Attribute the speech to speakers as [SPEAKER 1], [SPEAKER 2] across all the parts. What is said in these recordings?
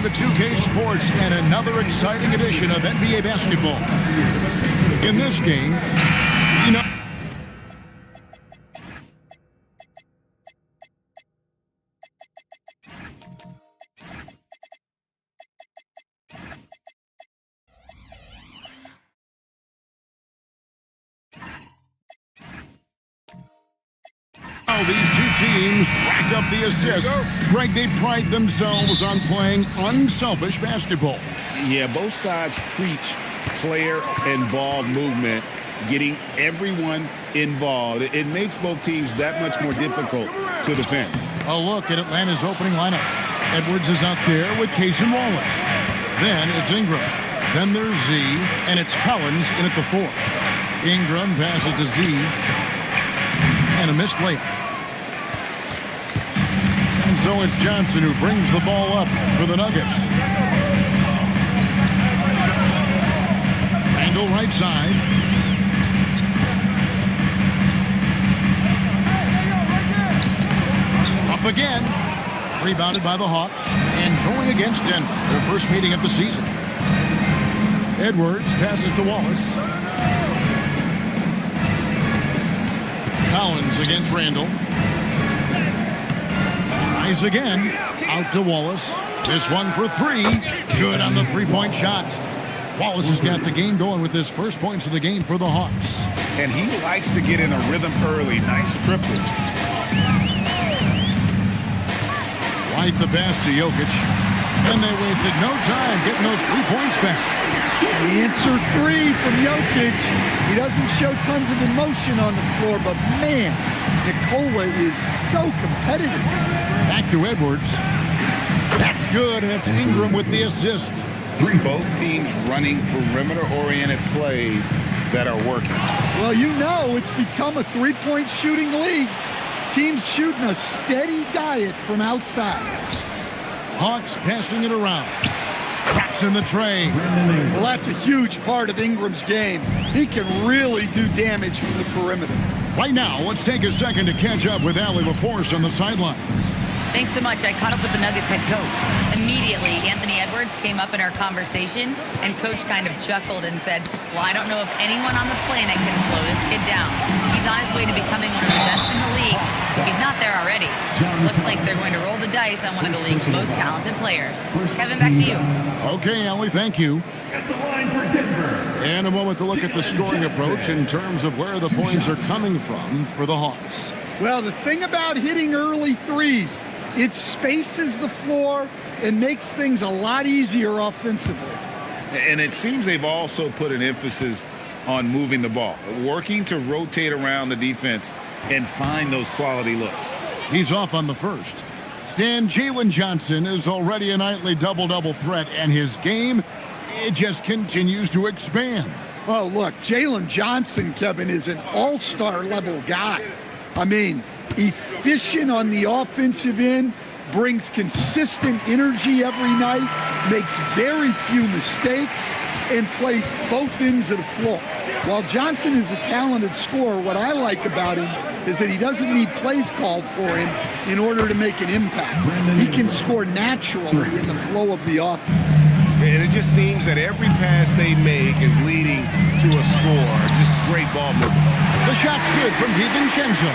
[SPEAKER 1] to the 2K Sports and another exciting edition of NBA basketball. In this game, you know... These two teams rack up the assists. Greg, they pride themselves on playing unselfish basketball.
[SPEAKER 2] Yeah, both sides preach player and ball movement, getting everyone involved. It makes both teams that much more difficult to defend.
[SPEAKER 1] A look at Atlanta's opening lineup. Edwards is out there with Case and Wallace. Then it's Ingram. Then there's Z, and it's Collins in at the 4. Ingram passes to Z, and a missed layup. And so it's Johnson who brings the ball up for the Nuggets. Randall right side. Up again. Rebounded by the Hawks. And going against Denver, their first meeting of the season. Edwards passes to Wallace. Collins against Randall. Tries again. Out to Wallace. This one for 3. Good on the three-point shot. Wallace has got the game going with his first points of the game for the Hawks.
[SPEAKER 2] And he likes to get in a rhythm early. Nice triple.
[SPEAKER 1] White the pass to Jokic. And they wasted no time getting those 3 points back.
[SPEAKER 3] The answer 3 from Jokic. He doesn't show tons of emotion on the floor, but man, Nikola is so competitive.
[SPEAKER 1] Back to Edwards. That's good, and it's Ingram with the assist.
[SPEAKER 2] Both teams running perimeter-oriented plays that are working.
[SPEAKER 3] Well, you know it's become a three-point shooting league. Teams shooting a steady diet from outside.
[SPEAKER 1] Hawks passing it around. Taps in the tray.
[SPEAKER 3] Well, that's a huge part of Ingram's game. He can really do damage from the perimeter.
[SPEAKER 1] Right now, let's take a second to catch up with Allie LaForce on the sideline.
[SPEAKER 4] Thanks so much. I caught up with the Nuggets head coach. Immediately, Anthony Edwards came up in our conversation, and Coach kind of chuckled and said, well, I don't know if anyone on the planet can slow this kid down. He's on his way to becoming one of the best in the league. If he's not there already, looks like they're going to roll the dice on one of the league's most talented players. Kevin, back to you.
[SPEAKER 1] Okay, Allie, thank you. And a moment to look at the scoring approach in terms of where the points are coming from for the Hawks.
[SPEAKER 3] Well, the thing about hitting early threes, it spaces the floor and makes things a lot easier offensively.
[SPEAKER 2] And it seems they've also put an emphasis on moving the ball, working to rotate around the defense and find those quality looks.
[SPEAKER 1] He's off on the first. Jalen Johnson is already a nightly double-double threat, and his game, it just continues to expand.
[SPEAKER 3] Oh, look, Jalen Johnson, Kevin, is an all-star level guy. I mean, efficient on the offensive end, brings consistent energy every night, makes very few mistakes, and plays both ends of the floor. While Johnson is a talented scorer, what I like about him is that he doesn't need plays called for him in order to make an impact. He can score naturally in the flow of the offense.
[SPEAKER 2] And it just seems that every pass they make is leading to a score. Just great ball movement.
[SPEAKER 1] The shot's good from DiVincenzo.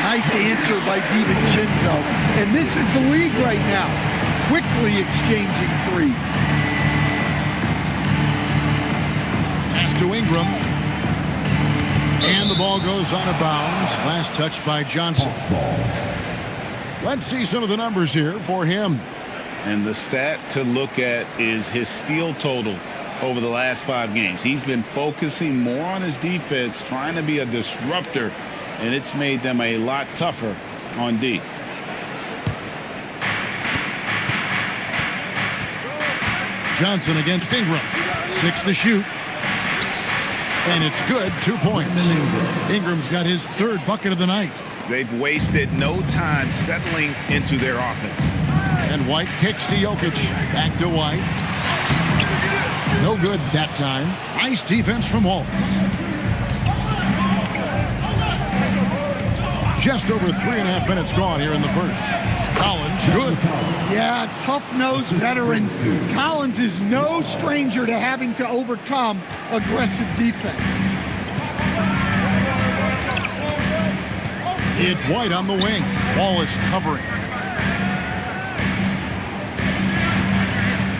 [SPEAKER 3] Nice answer by DiVincenzo. And this is the league right now, quickly exchanging threes.
[SPEAKER 1] Pass to Ingram. And the ball goes out of bounds. Last touch by Johnson. Let's see some of the numbers here for him.
[SPEAKER 2] And the stat to look at is his steal total over the last 5 games. He's been focusing more on his defense, trying to be a disruptor, and it's made them a lot tougher on D.
[SPEAKER 1] Johnson against Ingram. 6 to shoot. And it's good, 2 points. Ingram's got his 3rd bucket of the night.
[SPEAKER 2] They've wasted no time settling into their offense.
[SPEAKER 1] And White kicks to Jokic. Back to White. No good that time. Nice defense from Wallace. Just over 3.5 minutes gone here in the first. Collins, good.
[SPEAKER 3] Yeah, tough-nosed veteran. Collins is no stranger to having to overcome aggressive defense.
[SPEAKER 1] It's White on the wing. Wallace covering.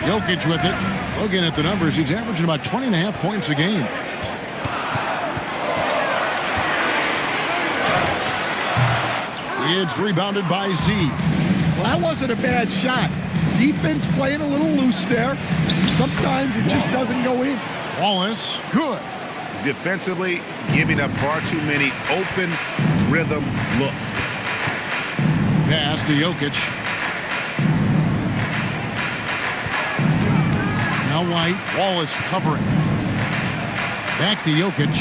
[SPEAKER 1] Jokic with it. Looking at the numbers, he's averaging about 20.5 points a game. It's rebounded by Z.
[SPEAKER 3] Well, that wasn't a bad shot. Defense playing a little loose there. Sometimes it just doesn't go in.
[SPEAKER 1] Wallace, good.
[SPEAKER 2] Defensively, giving up far too many open rhythm looks.
[SPEAKER 1] Pass to Jokic. Now White. Wallace covering. Back to Jokic.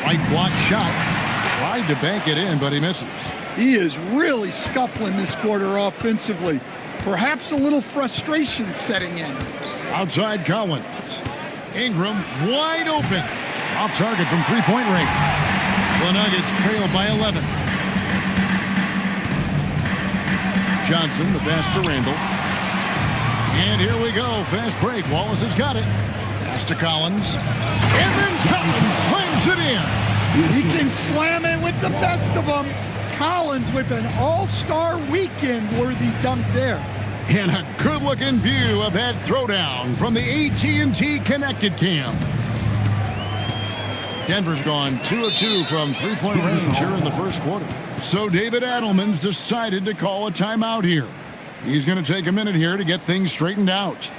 [SPEAKER 1] White block shot. Tried to bank it in, but he misses.
[SPEAKER 3] He is really scuffling this quarter offensively. Perhaps a little frustration setting in.
[SPEAKER 1] Outside Collins. Ingram wide open. Off target from three-point range. The Nuggets trail by 11. Johnson, the pass to Randall. And here we go. Fast break. Wallace has got it. Pass to Collins. And then Collins slams it in.
[SPEAKER 3] He can slam it with the best of them. Collins with an all-star weekend-worthy dunk there.
[SPEAKER 1] And a good-looking view of that throwdown from the AT&T Connected Cam. Denver's gone 2 of 2 from three-point range here in the first quarter. So David Adelman's decided to call a timeout here. He's going to take a minute here to get things straightened out.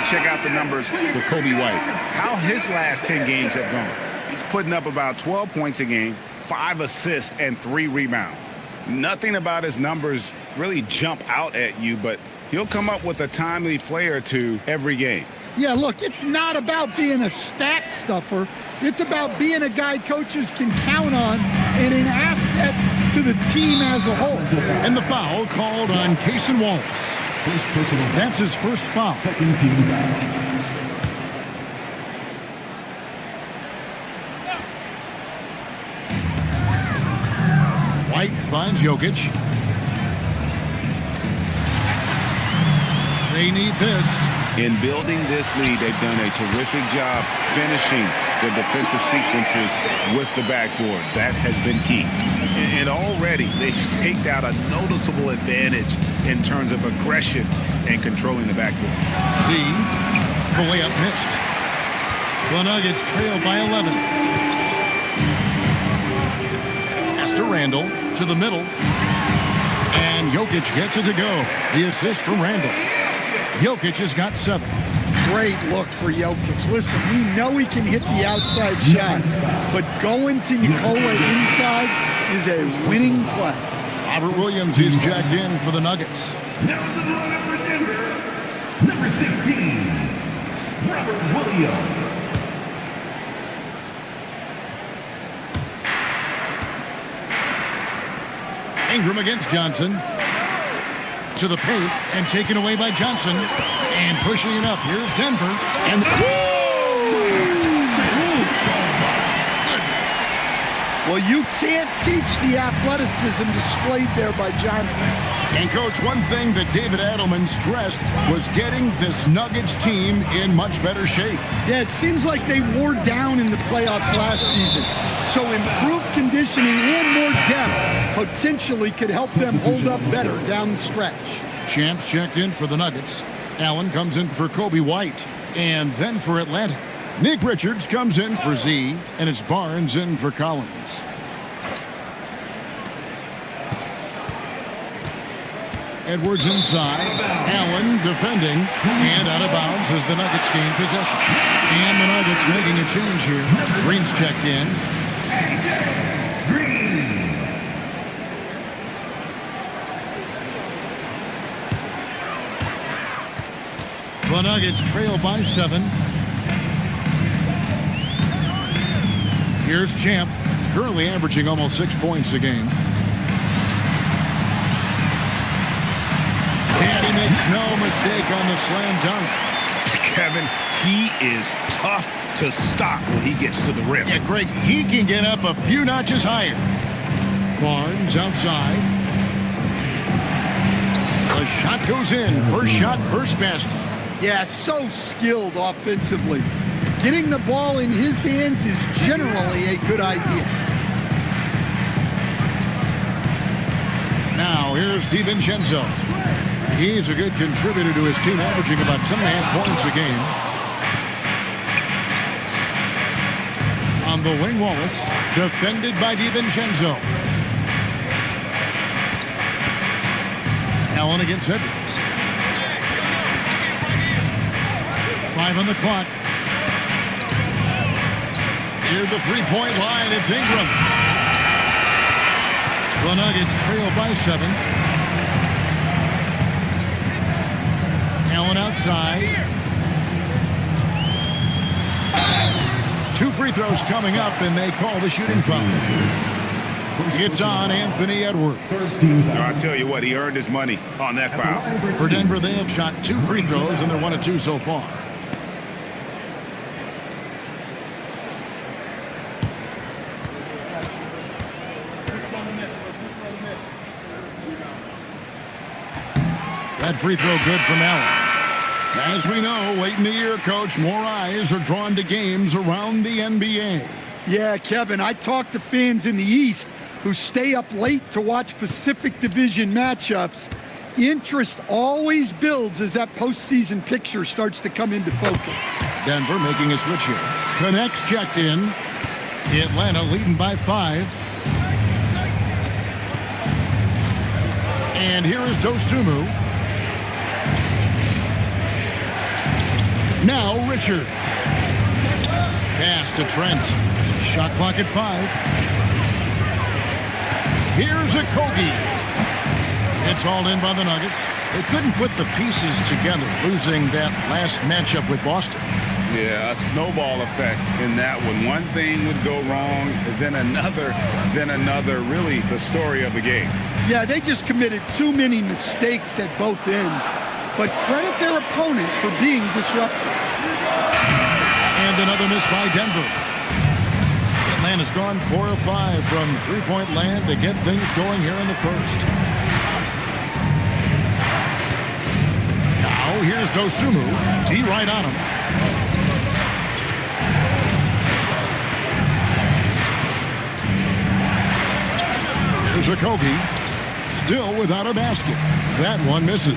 [SPEAKER 2] Check out the numbers for Kobe White. How his last 10 games have gone. He's putting up about 12 points a game, 5 assists, and 3 rebounds. Nothing about his numbers really jump out at you, but he'll come up with a timely play or two every game.
[SPEAKER 3] Yeah, look, it's not about being a stat stuffer. It's about being a guy coaches can count on and an asset to the team as a whole.
[SPEAKER 1] And the foul called on Cason Wallace. That's his first foul.
[SPEAKER 5] Second team foul.
[SPEAKER 1] White finds Jokic. They need this.
[SPEAKER 2] In building this lead, they've done a terrific job finishing the defensive sequences with the backboard. That has been key. And already they've staked out a noticeable advantage in terms of aggression and controlling the backboard.
[SPEAKER 1] C, the layup missed. The Nuggets trail by 11. Pass to Randall, to the middle. And Jokic gets it to go. The assist from Randall. Jokic has got 7.
[SPEAKER 3] Great look for Jokic. Listen, we know he can hit the outside shots, but going to Nikola inside is a winning play.
[SPEAKER 1] Robert Williams is jacked in for the Nuggets.
[SPEAKER 5] Now to the lineup for Denver, number 16, Robert Williams.
[SPEAKER 1] Ingram against Johnson. To the paint and taken away by Johnson. And pushing it up. Here's Denver. And
[SPEAKER 3] Well, you can't teach the athleticism displayed there by Johnson.
[SPEAKER 1] And, Coach, one thing that David Adelman stressed was getting this Nuggets team in much better shape.
[SPEAKER 3] Yeah, it seems like they wore down in the playoffs last season. So improved conditioning and more depth potentially could help them hold up better down the stretch.
[SPEAKER 1] Champs checked in for the Nuggets. Allen comes in for Kobe White. And then for Atlanta, Nick Richards comes in for Z, and it's Barnes in for Collins. Edwards inside, Allen defending, and out of bounds as the Nuggets gain possession. And the Nuggets making a change here. Green's checked in. The Nuggets trail by 7. Here's Champ, currently averaging almost 6 points a game. And he makes no mistake on the slam dunk.
[SPEAKER 2] Kevin, he is tough to stop when he gets to the rim.
[SPEAKER 1] Yeah, Greg, he can get up a few notches higher. Barnes outside. The shot goes in. First shot, first basket.
[SPEAKER 3] Yeah, so skilled offensively. Getting the ball in his hands is generally a good idea.
[SPEAKER 1] Now, here's DiVincenzo. He's a good contributor to his team, averaging about 10.5 points a game. On the wing, Wallace, defended by DiVincenzo. Allen against Edwards. 5 on the clock. Near the three-point line, it's Ingram. The Nuggets trail by 7. Allen outside. 2 free throws coming up, and they call the shooting foul. It's on Anthony Edwards.
[SPEAKER 2] I'll tell you what, he earned his money on that foul.
[SPEAKER 1] For Denver, they have shot 2 free throws, and they're 1 of 2 so far. That free throw good from Allen. As we know, late in the year, Coach, more eyes are drawn to games around the NBA.
[SPEAKER 3] Yeah, Kevin, I talk to fans in the East who stay up late to watch Pacific Division matchups. Interest always builds as that postseason picture starts to come into focus.
[SPEAKER 1] Denver making a switch here. Connects checked in. Atlanta leading by 5. And here is Dosunmu. Now Richard. Pass to Trent. Shot clock at 5. Here's a Kogi. It's hauled in by the Nuggets. They couldn't put the pieces together, losing that last matchup with Boston.
[SPEAKER 2] Yeah, a snowball effect in that one. One thing would go wrong, then another, really the story of the game.
[SPEAKER 3] Yeah, they just committed too many mistakes at both ends. But credit their opponent for being disruptive.
[SPEAKER 1] And another miss by Denver. Atlanta's gone 4 of 5 from three-point land to get things going here in the first. Now here's Dosunmu. T right on him. Here's a Kogi. Still without a basket. That one misses.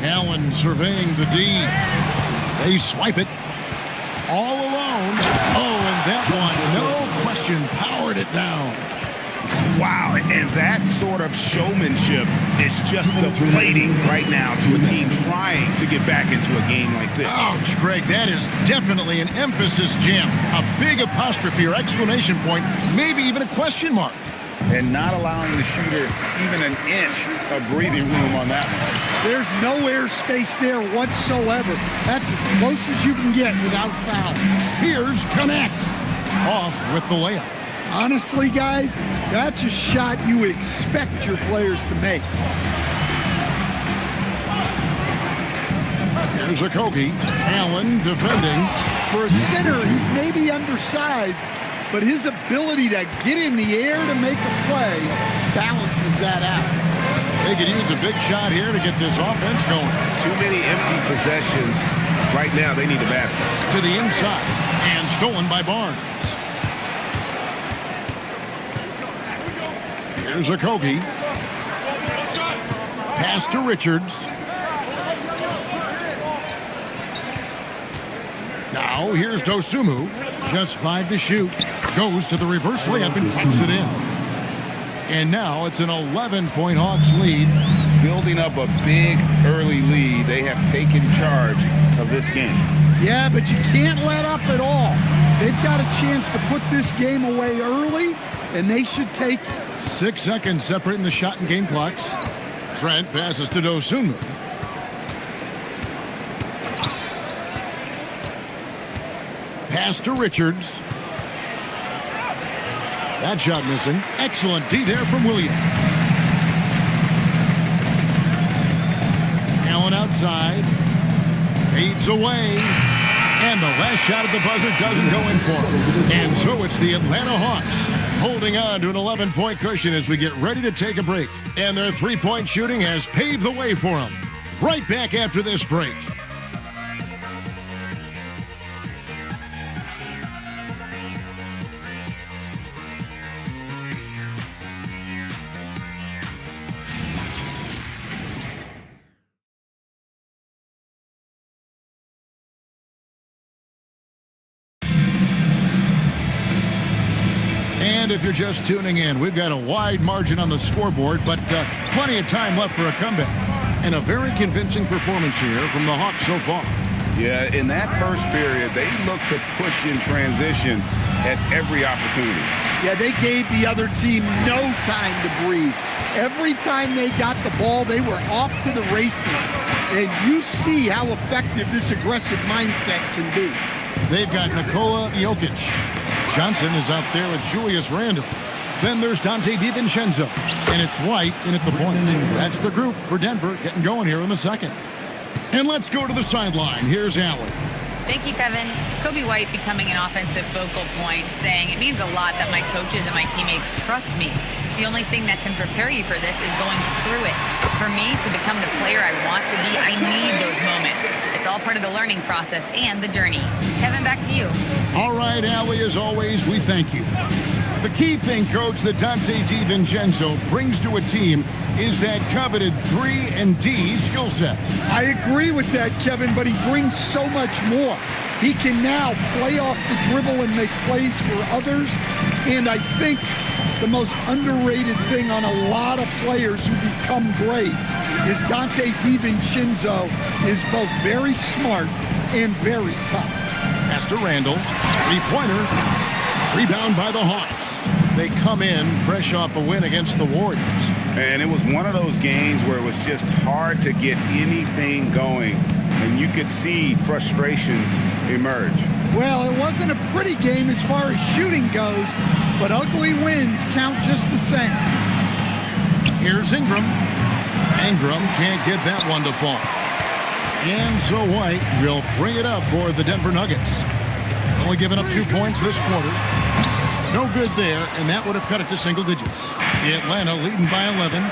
[SPEAKER 1] Allen surveying the D. They swipe it. All alone. Oh, and that one, no question, powered it down.
[SPEAKER 2] Wow, and that sort of showmanship is just deflating right now to a team trying to get back into a game like this.
[SPEAKER 1] Ouch, Greg, that is definitely an emphasis jam. A big apostrophe or exclamation point, maybe even a question mark.
[SPEAKER 2] And not allowing the shooter even an inch of breathing room on that one.
[SPEAKER 3] There's no airspace there whatsoever. That's as close as you can get without foul.
[SPEAKER 1] Here's Connect. Off with the layup.
[SPEAKER 3] Honestly, guys, that's a shot you expect your players to make.
[SPEAKER 1] Here's a Kogi. Allen defending.
[SPEAKER 3] For a center, he's maybe undersized, but his ability to get in the air to make a play balances that out.
[SPEAKER 1] They could use a big shot here to get this offense going.
[SPEAKER 2] Too many empty possessions. Right now, they need a basket.
[SPEAKER 1] To the inside, and stolen by Barnes. Here's Okogie. Pass to Richards. Now, here's Dosunmu. Just 5 to shoot. Goes to the reverse layup and puts it in. And now it's an 11-point Hawks lead.
[SPEAKER 2] Building up a big early lead. They have taken charge of this game.
[SPEAKER 3] Yeah, but you can't let up at all. They've got a chance to put this game away early, and they should take it.
[SPEAKER 1] 6 seconds separating the shot and game clocks. Trent passes to Dosunmu. Pass to Richards. That shot missing. Excellent D there from Williams. Allen outside. Fades away. And the last shot at the buzzer doesn't go in for him. And so it's the Atlanta Hawks holding on to an 11-point cushion as we get ready to take a break. And their three-point shooting has paved the way for them. Right back after this break. And if you're just tuning in, we've got a wide margin on the scoreboard, but plenty of time left for a comeback. And a very convincing performance here from the Hawks so far.
[SPEAKER 2] Yeah, in that first period, they looked to push in transition at every opportunity.
[SPEAKER 3] Yeah, they gave the other team no time to breathe. Every time they got the ball, they were off to the races. And you see how effective this aggressive mindset can be.
[SPEAKER 1] They've got Nikola Jokic. Johnson is out there with Julius Randle. Then there's Dante DiVincenzo. And it's White in at the point. That's the group for Denver getting going here in the second. And let's go to the sideline. Here's Allen.
[SPEAKER 4] Thank you, Kevin. Kobe White becoming an offensive focal point, saying it means a lot that my coaches and my teammates trust me. The only thing that can prepare you for this is going through it. For me to become the player I want to be, I need those moments. It's all part of the learning process and the journey. Kevin, back to you.
[SPEAKER 1] All right, Allie, as always, we thank you. The key thing, Coach, that Dante DiVincenzo brings to a team is that coveted 3 and D skill set.
[SPEAKER 3] I agree with that, Kevin, but he brings so much more. He can now play off the dribble and make plays for others. And I think the most underrated thing on a lot of players who become great is Dante DiVincenzo is both very smart and very tough.
[SPEAKER 1] Pass to Randle. Three-pointer. Rebound by the Hawks. They come in fresh off a win against the Warriors.
[SPEAKER 2] And it was one of those games where it was just hard to get anything going. And you could see frustrations emerge.
[SPEAKER 3] Well, it wasn't a pretty game as far as shooting goes, but ugly wins count just the same.
[SPEAKER 1] Here's Ingram. Ingram can't get that one to fall. And so White will bring it up for the Denver Nuggets. Only giving up 2 points this quarter. No good there, and that would have cut it to single digits. Atlanta leading by 11.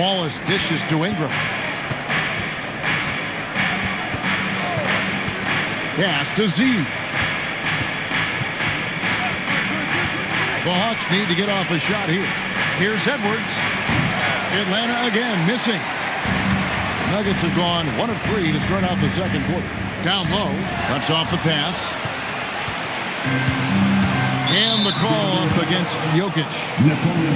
[SPEAKER 1] Wallace dishes to Ingram. Pass to Z. The Hawks need to get off a shot here. Here's Edwards. Atlanta again missing. Nuggets have gone 1 of 3 to start out the second quarter. Down low, cuts off the pass. And the call up against Jokic.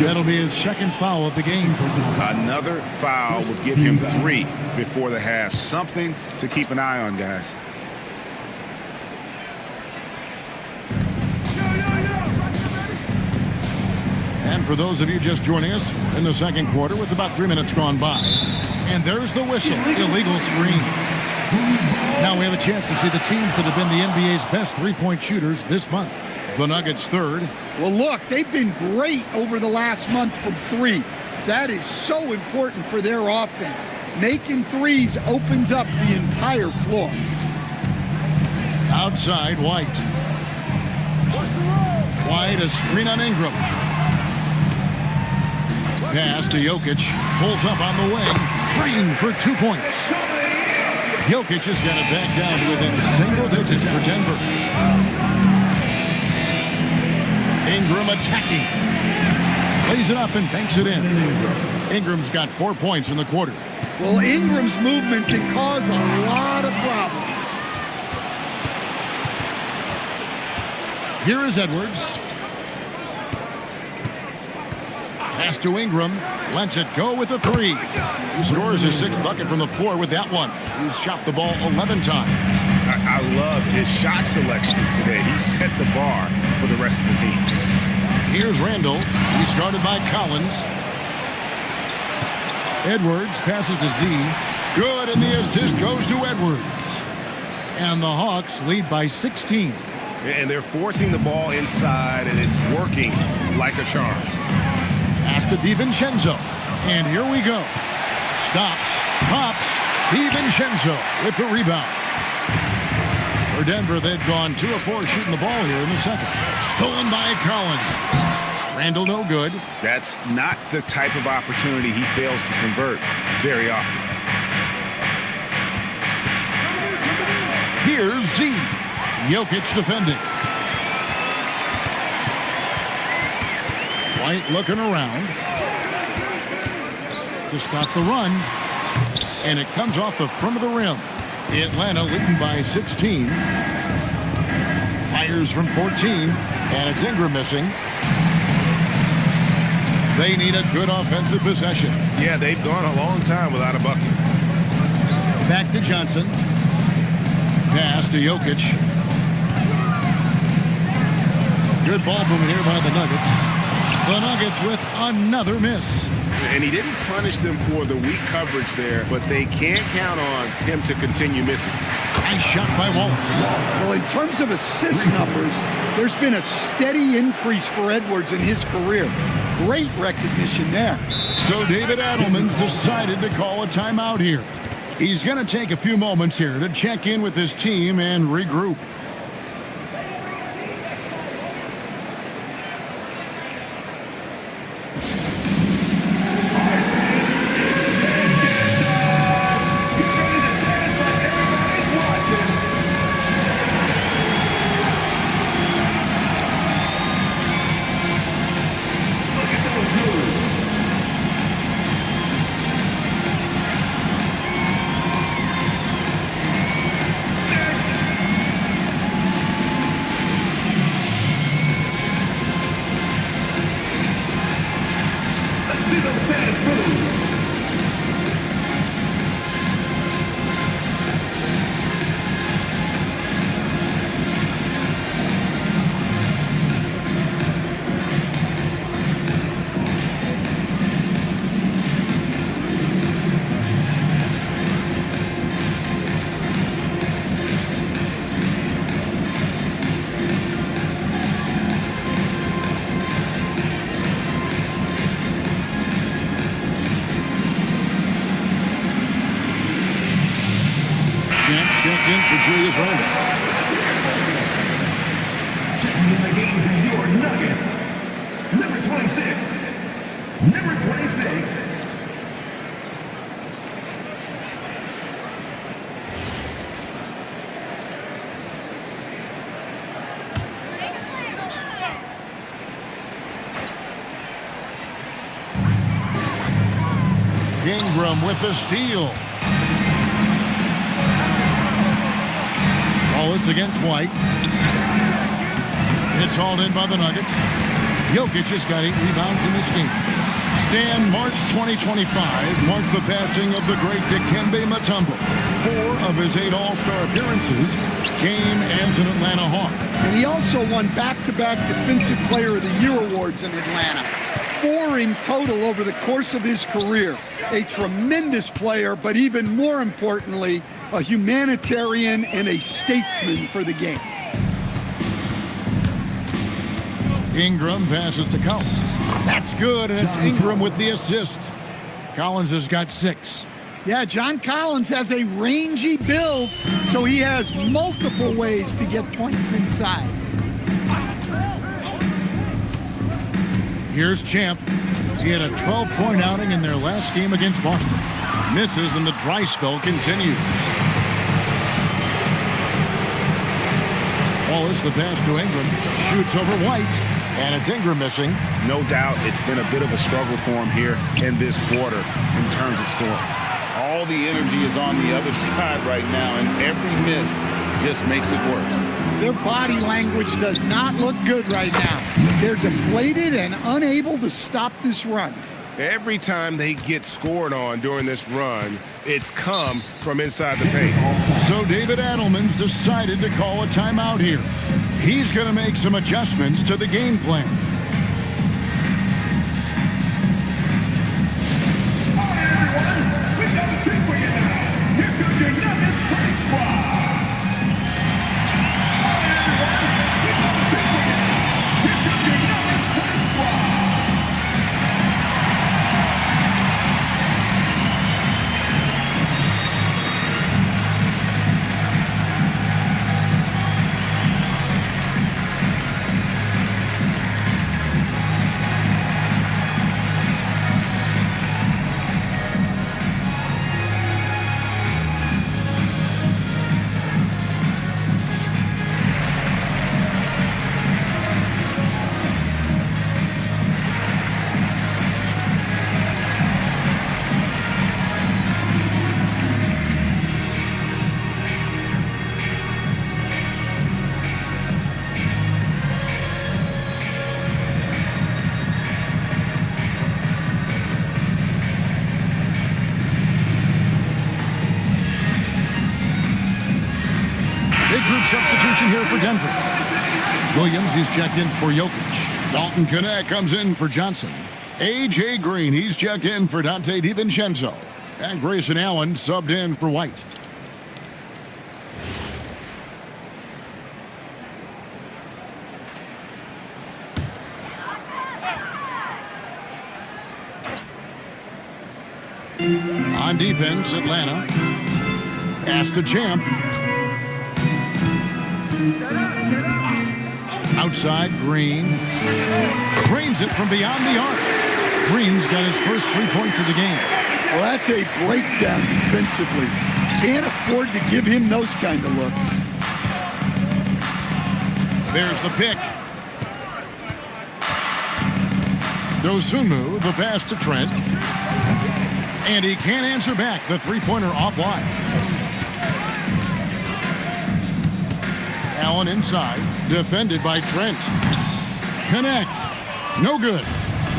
[SPEAKER 1] That'll be his second foul of the game.
[SPEAKER 2] Another foul would give him 3 before the half. Something to keep an eye on, guys.
[SPEAKER 1] And for those of you just joining us in the second quarter with about 3 minutes gone by. And there's the whistle, illegal screen. Now we have a chance to see the teams that have been the NBA's best three-point shooters this month. The Nuggets third.
[SPEAKER 3] Well, look, they've been great over the last month from 3. That is so important for their offense. Making threes opens up the entire floor.
[SPEAKER 1] Outside, White. White, a screen on Ingram. Pass to Jokic. Pulls up on the wing. Green for 2 points. Jokic has got it back down to within single digits for Denver. Ingram attacking. Lays it up and banks it in. Ingram's got 4 points in the quarter.
[SPEAKER 3] Well, Ingram's movement can cause a lot of problems.
[SPEAKER 1] Here is Edwards. Pass to Ingram. Lets it go with a 3. He scores his 6th bucket from the floor with that one. He's shot the ball 11 times.
[SPEAKER 6] I love his shot selection today. He set the bar for the rest of the team.
[SPEAKER 1] Here's Randall. He's guarded by Collins. Edwards passes to Z. Good, and the assist goes to Edwards. And the Hawks lead by 16.
[SPEAKER 6] And they're forcing the ball inside, and it's working like a charm.
[SPEAKER 1] Pass to DiVincenzo. And here we go. Stops. Pops. DiVincenzo with the rebound. For Denver, they've gone 2 of 4 shooting the ball here in the second. Stolen by Collins. Randall no good.
[SPEAKER 6] That's not the type of opportunity he fails to convert very often.
[SPEAKER 1] Here's Z. Jokic defending. White looking around to stop the run. And it comes off the front of the rim. Atlanta leading by 16. Fires from 14. And it's Ingram missing. They need a good offensive possession.
[SPEAKER 6] Yeah, they've gone a long time without a bucket.
[SPEAKER 1] Back to Johnson. Pass to Jokic. Good ball movement here by the Nuggets. The Nuggets with another miss.
[SPEAKER 6] And he didn't punish them for the weak coverage there, but they can't count on him to continue missing.
[SPEAKER 1] Nice shot by Wallace.
[SPEAKER 3] Well, in terms of assist numbers, there's been a steady increase for Edwards in his career. Great recognition there.
[SPEAKER 1] So David Adelman's decided to call a timeout here. He's going to take a few moments here to check in with his team and regroup. Checked in for Julius Randle.
[SPEAKER 5] Checking in the game for your Nuggets. Number 26. Number 26.
[SPEAKER 1] Ingram with the steal. Wallace against White. It's hauled in by the Nuggets. Jokic has got 8 rebounds in this game. Stan, March 2025 marked the passing of the great Dikembe Mutombo. 4 of his 8 All-Star appearances came as an Atlanta Hawk.
[SPEAKER 3] And he also won back-to-back Defensive Player of the Year awards in Atlanta. 4 in total over the course of his career. A tremendous player, but even more importantly, a humanitarian and a statesman for the game.
[SPEAKER 1] Ingram passes to Collins. That's good, and it's Ingram with the assist. Collins has got 6.
[SPEAKER 3] Yeah, John Collins has a rangy build, so he has multiple ways to get points inside.
[SPEAKER 1] Here's Champ. He had a 12-point outing in their last game against Boston. Misses and the dry spell continues. Wallace, the pass to Ingram, shoots over White, and it's Ingram missing.
[SPEAKER 6] No doubt it's been a bit of a struggle for him here in this quarter in terms of scoring.
[SPEAKER 2] All the energy is on the other side right now, and every miss just makes it worse.
[SPEAKER 3] Their body language does not look good right now. They're deflated and unable to stop this run.
[SPEAKER 6] Every time they get scored on during this run, it's come from inside the paint.
[SPEAKER 1] So David Adelman's decided to call a timeout here. He's going to make some adjustments to the game plan. Substitution here for Denver. Williams, he's checked in for Jokic. Dalton Knecht comes in for Johnson. A.J. Green, he's checked in for Dante DiVincenzo. And Grayson Allen subbed in for White. On defense, Atlanta. Pass to Champ. Outside, Green. Drains it from beyond the arc. Green's got his first 3 points of the game.
[SPEAKER 3] Well, that's a breakdown defensively. Can't afford to give him those kind of looks.
[SPEAKER 1] There's the pick. Dosunmu, the pass to Trent. And he can't answer back. The three-pointer offline. Allen inside, defended by Trent. Knecht, no good.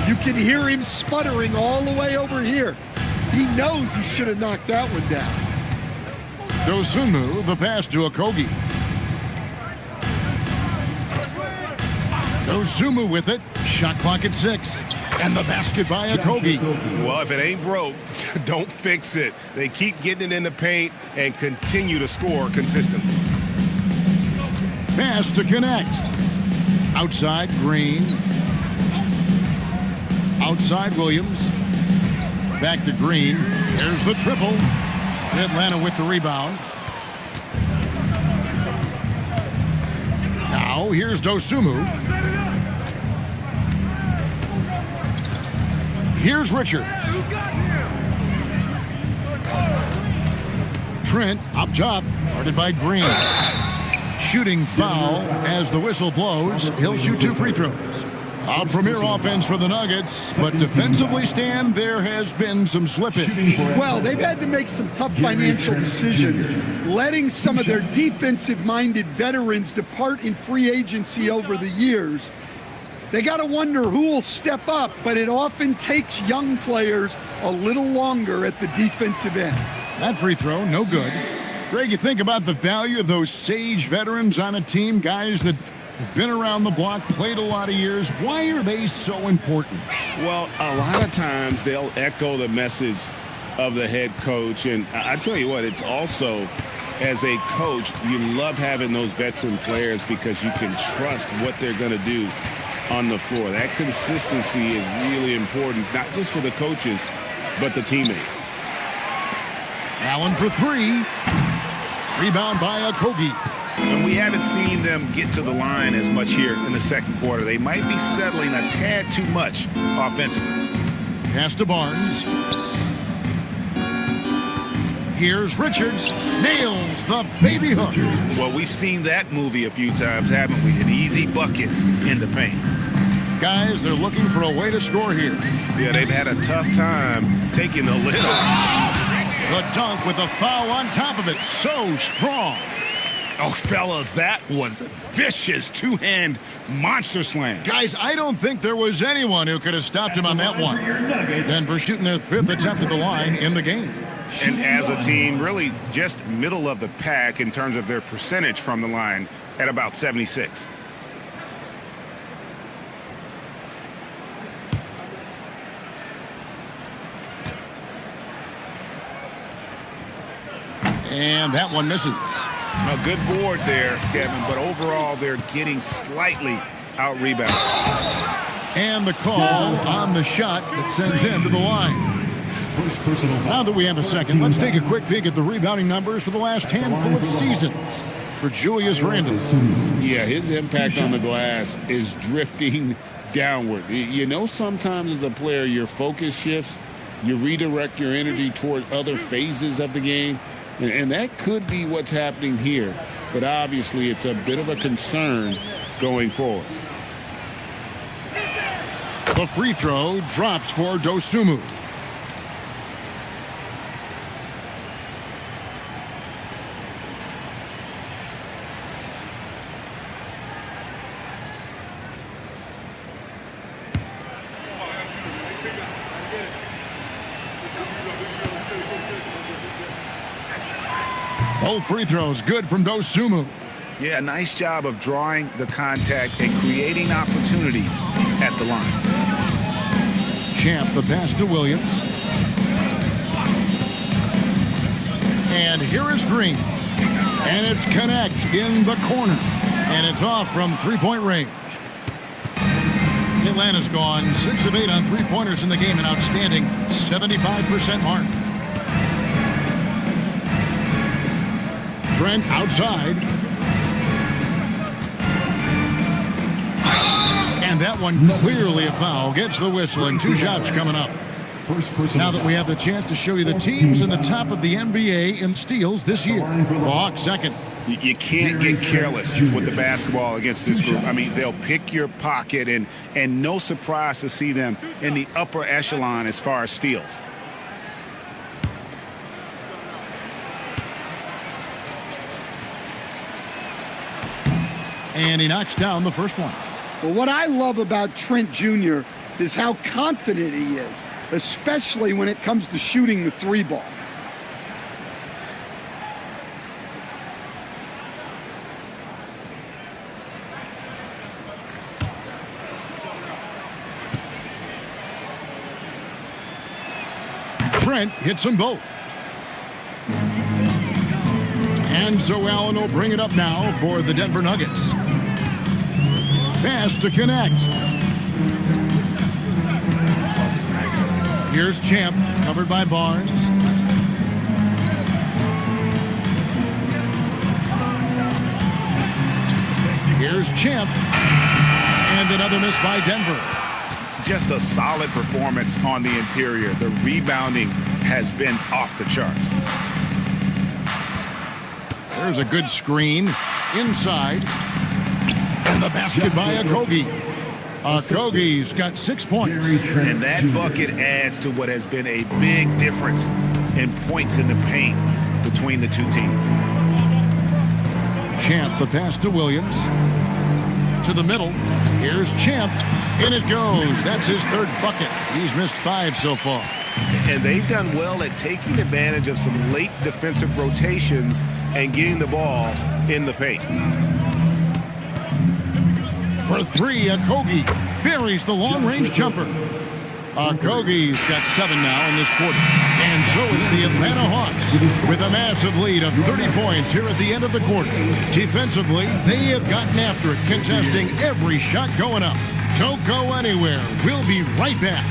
[SPEAKER 3] You can hear him sputtering all the way over here. He knows he should have knocked that one down.
[SPEAKER 1] Dosunmu, the pass to Okogie. Dosunmu with it, shot clock at 6. And the basket by Okogie.
[SPEAKER 6] Well, if it ain't broke, don't fix it. They keep getting it in the paint and continue to score consistently.
[SPEAKER 1] Pass to Knecht. Outside, Green. Outside, Williams. Back to Green. There's the triple. Atlanta with the rebound. Now, here's Dosunmu. Here's Richards. Trent up top, guarded by Green. Shooting foul as the whistle blows. He'll shoot 2 free throws. A premier offense for the Nuggets, but defensively, Stan, there has been some slippage.
[SPEAKER 3] Well, they've had to make some tough financial decisions, letting some of their defensive-minded veterans depart in free agency over the years. They got to wonder who will step up, but it often takes young players a little longer at the defensive end.
[SPEAKER 1] That free throw, no good. Greg, you think about the value of those sage veterans on a team, guys that have been around the block, played a lot of years. Why are they so important?
[SPEAKER 6] Well, a lot of times they'll echo the message of the head coach. And I tell you what, it's also, as a coach, you love having those veteran players because you can trust what they're going to do on the floor. That consistency is really important, not just for the coaches, but the teammates.
[SPEAKER 1] Allen for three. Rebound by Okogie.
[SPEAKER 6] And we haven't seen them get to the line as much here in the second quarter. They might be settling a tad too much offensively.
[SPEAKER 1] Pass to Barnes. Here's Richards. Nails the baby hook.
[SPEAKER 6] Well, we've seen that movie a few times, haven't we? An easy bucket in the paint.
[SPEAKER 1] Guys, they're looking for a way to score here.
[SPEAKER 6] Yeah, they've had a tough time taking the lid off.
[SPEAKER 1] The dunk with a foul on top of it. So strong.
[SPEAKER 6] Oh, fellas, that was vicious two-hand monster slam.
[SPEAKER 1] Guys, I don't think there was anyone who could have stopped him on that one. Denver shooting their fifth attempt at the line in the game.
[SPEAKER 6] And as a team, really just middle of the pack in terms of their percentage from the line at about 76.
[SPEAKER 1] And that one misses.
[SPEAKER 6] A good board there, Kevin, but overall they're getting slightly out-rebounded.
[SPEAKER 1] And the call on the shot that sends him to the line. Now that we have a second, let's take a quick peek at the rebounding numbers for the last handful of seasons for Julius Randle.
[SPEAKER 6] Yeah, his impact on the glass is drifting downward. You know, sometimes as a player, your focus shifts, you redirect your energy toward other phases of the game. And that could be what's happening here. But obviously, it's a bit of a concern going forward.
[SPEAKER 1] The free throw drops for Dosunmu. Both free throws good from Dosunmu.
[SPEAKER 6] Yeah, nice job of drawing the contact and creating opportunities at the line.
[SPEAKER 1] Champ the pass to Williams. And here is Green. And it's Connect in the corner. And it's off from three-point range. Atlanta's gone 6 of 8 on three-pointers in the game, an outstanding 75% mark. Trent outside. And that one clearly a foul. Gets the whistle and 2 shots coming up. Now that we have the chance to show you the teams in the top of the NBA in steals this year. Hawks second.
[SPEAKER 6] You can't get careless with the basketball against this group. I mean, they'll pick your pocket, and no surprise to see them in the upper echelon as far as steals.
[SPEAKER 1] And he knocks down the first one.
[SPEAKER 3] Well, what I love about Trent Jr. is how confident he is, especially when it comes to shooting the three ball.
[SPEAKER 1] Trent hits them both. And so Allen will bring it up now for the Denver Nuggets. Pass to Connect. Here's Champ, covered by Barnes. Here's Champ. And another miss by Denver.
[SPEAKER 6] Just a solid performance on the interior. The rebounding has been off the charts.
[SPEAKER 1] There's a good screen inside. And the basket by Okogie. Okogie's got 6 points.
[SPEAKER 6] And that bucket adds to what has been a big difference in points in the paint between the two teams.
[SPEAKER 1] Champ, the pass to Williams. To the middle. Here's Champ. In it goes. That's his third bucket. He's missed 5 so far.
[SPEAKER 6] And they've done well at taking advantage of some late defensive rotations and getting the ball in the paint.
[SPEAKER 1] For 3, Okogie buries the long-range jumper. Okogie's got 7 now in this quarter. And so is the Atlanta Hawks with a massive lead of 30 points here at the end of the quarter. Defensively, they have gotten after it, contesting every shot going up. Don't go anywhere. We'll be right back.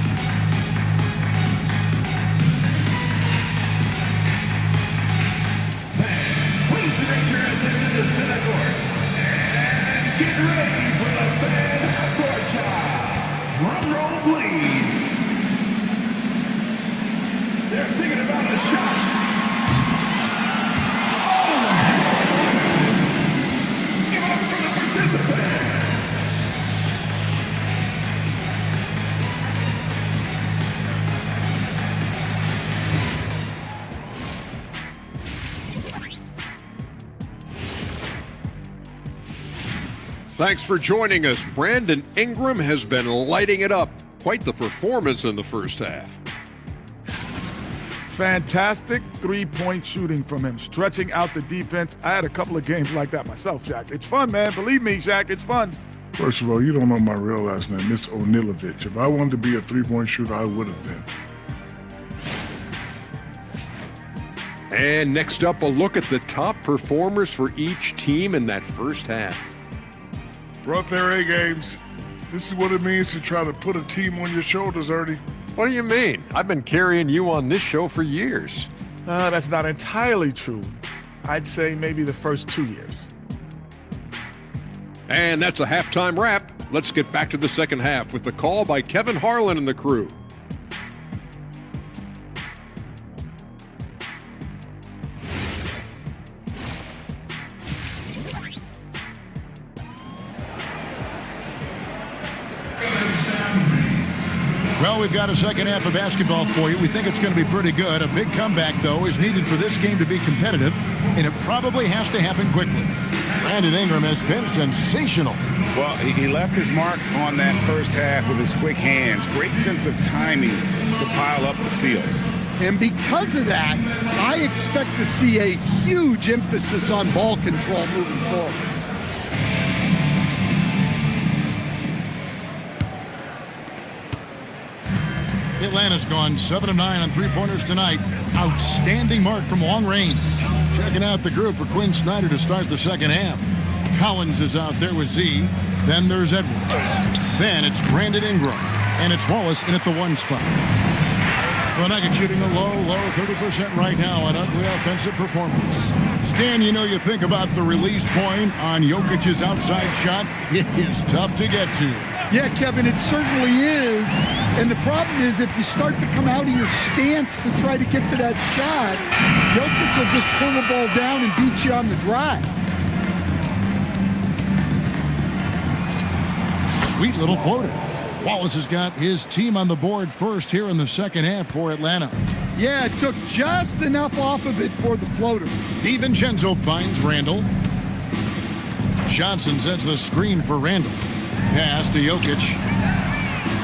[SPEAKER 7] Thanks for joining us. Brandon Ingram has been lighting it up. Quite the performance in the first half.
[SPEAKER 8] Fantastic three-point shooting from him, stretching out the defense. I had a couple of games like that myself, Shaq. It's fun, man. Believe me, Shaq, it's fun.
[SPEAKER 9] First of all, you don't know my real last name. It's Onilovich. If I wanted to be a three-point shooter, I would have been.
[SPEAKER 7] And next up, a look at the top performers for each team in that first half.
[SPEAKER 9] Brought their A games. This is what it means to try to put a team on your shoulders, Ernie.
[SPEAKER 7] What do you mean? I've been carrying you on this show for years.
[SPEAKER 8] That's not entirely true. I'd say maybe the first 2 years.
[SPEAKER 7] And that's a halftime wrap. Let's get back to the second half with the call by Kevin Harlan and the crew.
[SPEAKER 1] Well, we've got a second half of basketball for you. We think it's going to be pretty good. A big comeback, though, is needed for this game to be competitive, and it probably has to happen quickly. Brandon Ingram has been sensational.
[SPEAKER 2] Well, he left his mark on that first half with his quick hands. Great sense of timing to pile up the steals.
[SPEAKER 3] And because of that, I expect to see a huge emphasis on ball control moving forward.
[SPEAKER 1] Atlanta's gone 7 of 9 on three-pointers tonight. Outstanding mark from long range. Checking out the group for Quinn Snyder to start the second half. Collins is out there with Z. Then there's Edwards. Then it's Brandon Ingram. And it's Wallace in at the 1 spot. The Nuggets shooting a low 30% right now on ugly offensive performance. Stan, you think about the release point on Jokic's outside shot. It is tough to get to.
[SPEAKER 3] Yeah, Kevin, it certainly is. And the problem is if you start to come out of your stance to try to get to that shot, Jokic will just pull the ball down and beat you on the drive.
[SPEAKER 1] Sweet little floater. Wallace has got his team on the board first here in the second half for Atlanta.
[SPEAKER 3] Yeah, it took just enough off of it for the floater.
[SPEAKER 1] DiVincenzo finds Randall. Johnson sets the screen for Randall. Pass to Jokic.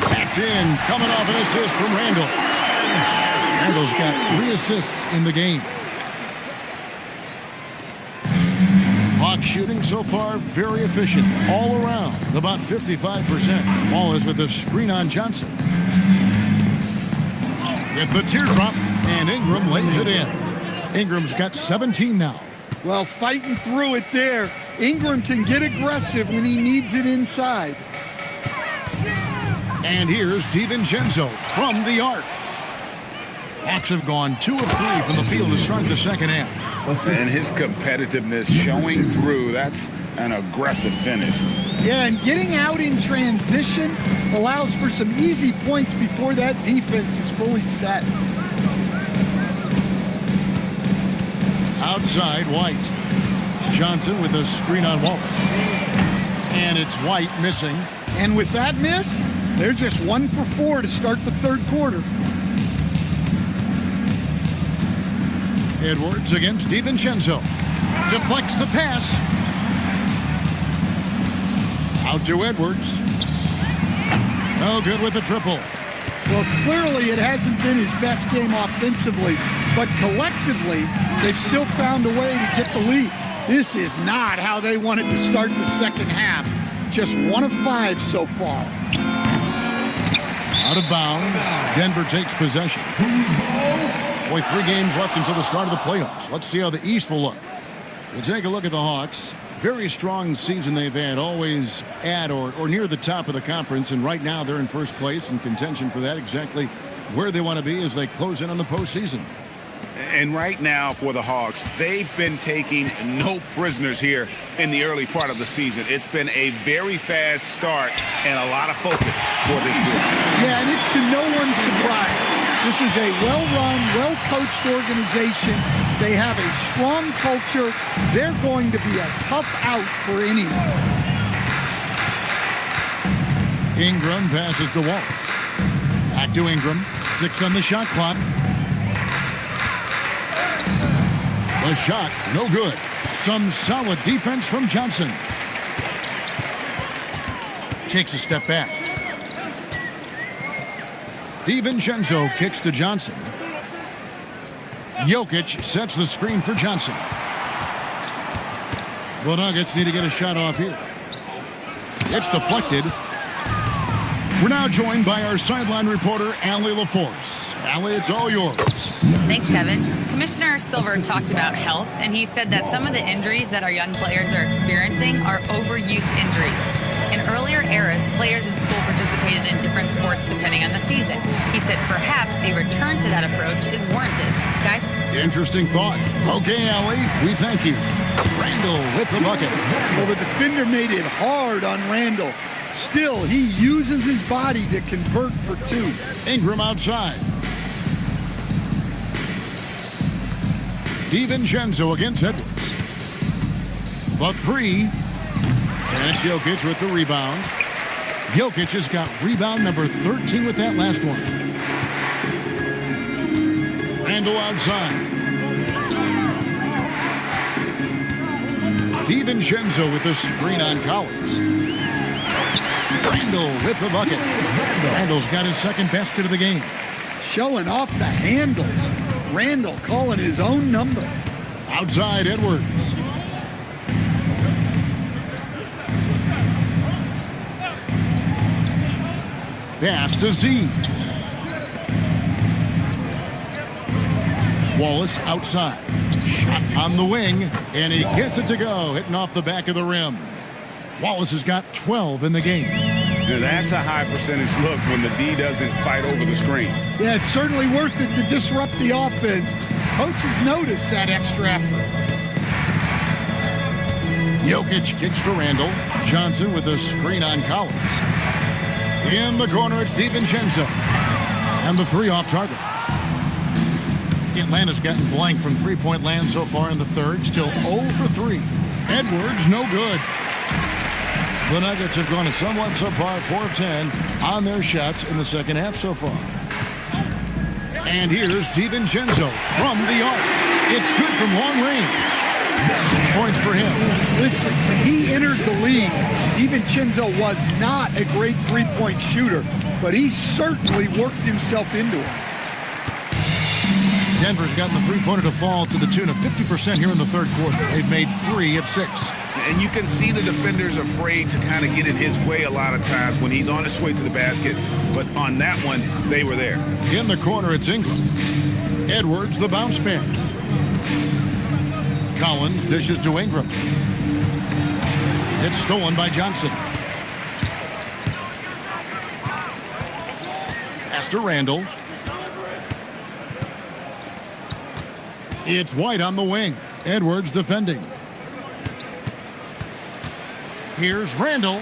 [SPEAKER 1] That's in. Coming off an assist from Randall. Randall's got 3 assists in the game. Hawks shooting so far very efficient. All around. About 55%. Wallace with the screen on Johnson. With the teardrop. And Ingram lays it in. Ingram's got 17 now.
[SPEAKER 3] Well, fighting through it there. Ingram can get aggressive when he needs it inside.
[SPEAKER 1] And here's DiVincenzo from the arc. Hawks have gone 2 of 3 from the field to start the second half.
[SPEAKER 2] And his competitiveness showing through. That's an aggressive finish.
[SPEAKER 3] Yeah, and getting out in transition allows for some easy points before that defense is fully set.
[SPEAKER 1] Outside, White. Johnson with a screen on Wallace. And it's White missing.
[SPEAKER 3] And with that miss, they're just 1 for 4 to start the third quarter.
[SPEAKER 1] Edwards against DiVincenzo. Deflects the pass. Out to Edwards. No good with the triple.
[SPEAKER 3] Well, clearly it hasn't been his best game offensively, but collectively, they've still found a way to get the lead. This is not how they wanted to start the second half. Just 1 of 5 so far.
[SPEAKER 1] Out of bounds. Denver takes possession. Boy, 3 games left until the start of the playoffs. Let's see how the East will look. We'll take a look at the Hawks. Very strong season they've had, always at or near the top of the conference, and right now they're in first place in contention for that, exactly where they want to be as they close in on the postseason.
[SPEAKER 2] And right now for the Hawks, they've been taking no prisoners here in the early part of the season. It's been a very fast start and a lot of focus for this group.
[SPEAKER 3] Yeah, and it's to no one's surprise. This is a well-run, well-coached organization. They have a strong culture. They're going to be a tough out for anyone.
[SPEAKER 1] Ingram passes to Wallace. Back to Ingram. 6 on the shot clock. The shot, no good. Some solid defense from Johnson. takes a step back. DiVincenzo kicks to Johnson. Jokic sets the screen for Johnson. The Nuggets need to get a shot off here. It's deflected. We're now joined by our sideline reporter, Allie LaForce. Allie, it's all yours.
[SPEAKER 4] Thanks, Kevin. Commissioner Silver talked about health, and he said that some of the injuries that our young players are experiencing are overuse injuries. In earlier eras, players in school participated in different sports depending on the season. He said perhaps a return to that approach is warranted. Guys?
[SPEAKER 1] Interesting thought. Okay, Allie, we thank you. Randall with the bucket.
[SPEAKER 3] Well, the defender made it hard on Randall. Still, he uses his body to convert for two.
[SPEAKER 1] Ingram outside. DiVincenzo against Edwards. The three. And it's Jokic with the rebound. Jokic has got rebound number 13 with that last one. Randall outside. DiVincenzo with the screen on Collins. Randall with the bucket. Randall's got his second basket of the game.
[SPEAKER 3] Showing off the handles. Randall calling his own number.
[SPEAKER 1] Outside Edwards. Pass to Z. Wallace outside. Shot on the wing, and he gets it to go, hitting off the back of the rim. Wallace has got 12 in the game.
[SPEAKER 6] Now that's a high percentage look when the D doesn't fight over the screen.
[SPEAKER 3] Yeah, it's certainly worth it to disrupt the offense. Coaches notice that extra effort.
[SPEAKER 1] Jokic kicks to Randall. Johnson with a screen on Collins. In the corner, it's DiVincenzo. And the three off target. Atlanta's gotten blank from three-point land so far in the third. Still 0 for 3. Edwards, no good. The Nuggets have gone a somewhat subpar 4 of 10 on their shots in the second half so far. And here's DiVincenzo from the arc. It's good from long range. 6 points for him.
[SPEAKER 3] Listen, when he entered the league, DiVincenzo was not a great three-point shooter, but he certainly worked himself into it.
[SPEAKER 1] Denver's gotten the three-pointer to fall to the tune of 50% here in the third quarter. They've made 3 of 6.
[SPEAKER 6] And you can see the defenders afraid to kind of get in his way a lot of times when he's on his way to the basket. But on that one, they were there.
[SPEAKER 1] In the corner, it's Ingram. Edwards, the bounce pass. Collins dishes to Ingram. It's stolen by Johnson. Pass to Randall. It's White on the wing. Edwards defending. Here's Randall.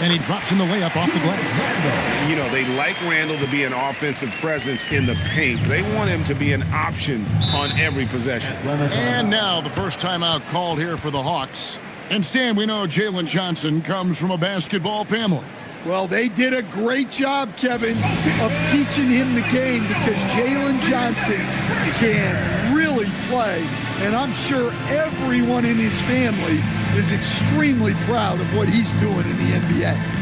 [SPEAKER 1] And he drops in the layup off the glass.
[SPEAKER 6] You know, they like Randall to be an offensive presence in the paint. They want him to be an option on every possession.
[SPEAKER 1] And now the first timeout called here for the Hawks. And Stan, we know Jalen Johnson comes from a basketball family.
[SPEAKER 3] Well, they did a great job, Kevin, of teaching him the game because Jalen Johnson can really play. And I'm sure everyone in his family is extremely proud of what he's doing in the NBA.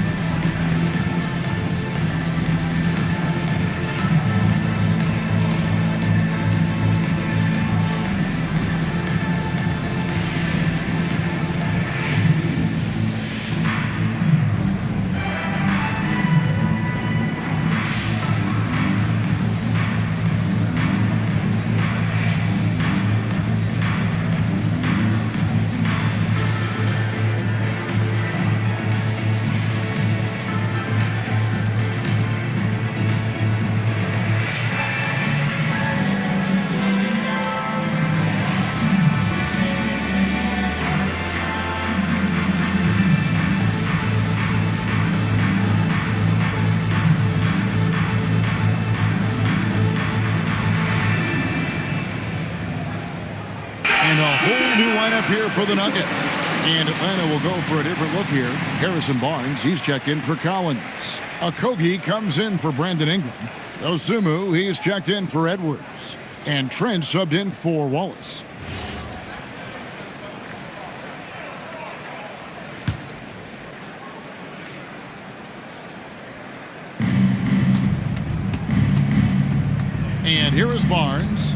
[SPEAKER 1] Here for the Nuggets. And Atlanta will go for a different look here. Harrison Barnes, he's checked in for Collins. Okogie comes in for Brandon Ingram. Osumu, he's checked in for Edwards. And Trent subbed in for Wallace. here is Barnes.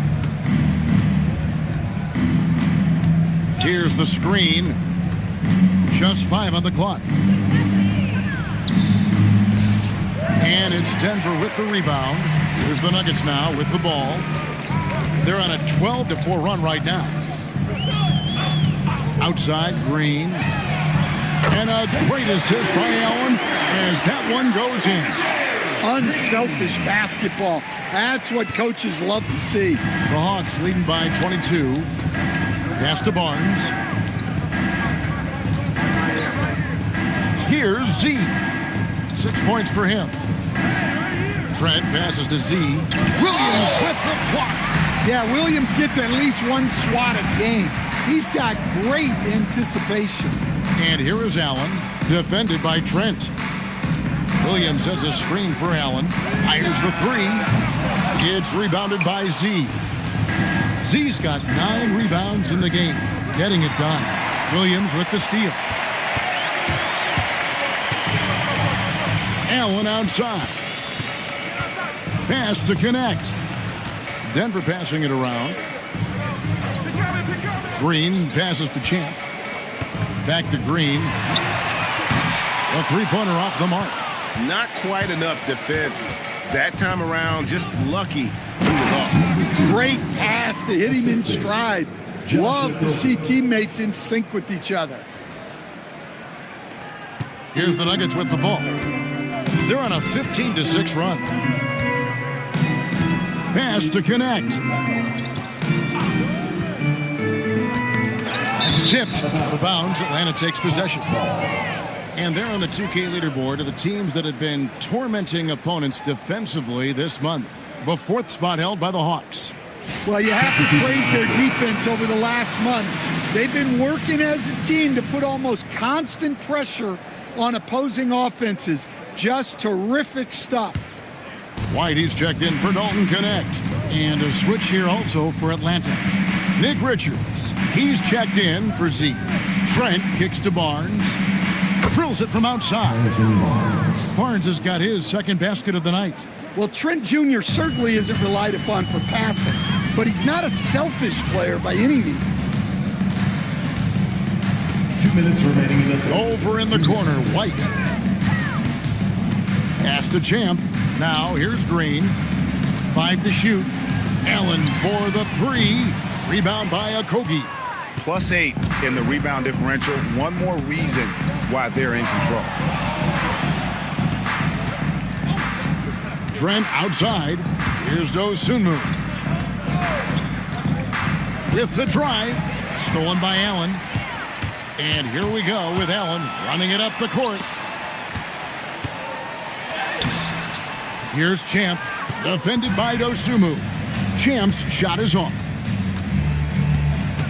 [SPEAKER 1] Here's the screen. Just 5 on the clock. And it's Denver with the rebound. Here's the Nuggets now with the ball. They're on a 12-4 run right now. Outside, Green. And a great assist by Allen as that one goes in.
[SPEAKER 3] Unselfish basketball. That's what coaches love to see.
[SPEAKER 1] The Hawks leading by 22. Pass to Barnes. Here's Z. 6 points for him. Trent passes to Z. Williams with the block.
[SPEAKER 3] Yeah, Williams gets at least one swat a game. He's got great anticipation.
[SPEAKER 1] And here is Allen, defended by Trent. Williams sets a screen for Allen. Fires the 3. It's rebounded by Z. Z's got 9 rebounds in the game. Getting it done. Williams with the steal. Allen outside. Pass to connect. Denver passing it around. Green passes to Champ. Back to Green. A three-pointer off the mark.
[SPEAKER 6] Not quite enough defense that time around. Just lucky he was off.
[SPEAKER 3] Great pass to hit him in stride. Love to see teammates in sync with each other.
[SPEAKER 1] Here's the Nuggets with the ball. They're on a 15-6 run. Pass to connect. It's tipped out of bounds. Atlanta takes possession. And they're on the 2K leaderboard of the teams that have been tormenting opponents defensively this month. The 4th spot held by the Hawks.
[SPEAKER 3] Well, you have to praise their defense over the last month. They've been working as a team to put almost constant pressure on opposing offenses. Just terrific stuff.
[SPEAKER 1] White, he's checked in for Dalton Connect. And a switch here also for Atlanta. Nick Richards, he's checked in for Z. Trent kicks to Barnes. Drills it from outside. Barnes has got his second basket of the night.
[SPEAKER 3] Well, Trent Jr. certainly isn't relied upon for passing, but he's not a selfish player by any means.
[SPEAKER 5] 2 minutes remaining in the
[SPEAKER 1] Over in the corner, White. Pass to Champ. Now here's Green. 5 to shoot. Allen for the 3. Rebound by Okogie.
[SPEAKER 2] +8 in the rebound differential. One more reason why they're in control.
[SPEAKER 1] Trent outside. Here's Dosunmu. With the drive. Stolen by Allen. And here we go with Allen running it up the court. Here's Champ. Defended by Dosunmu. Champ's shot is off.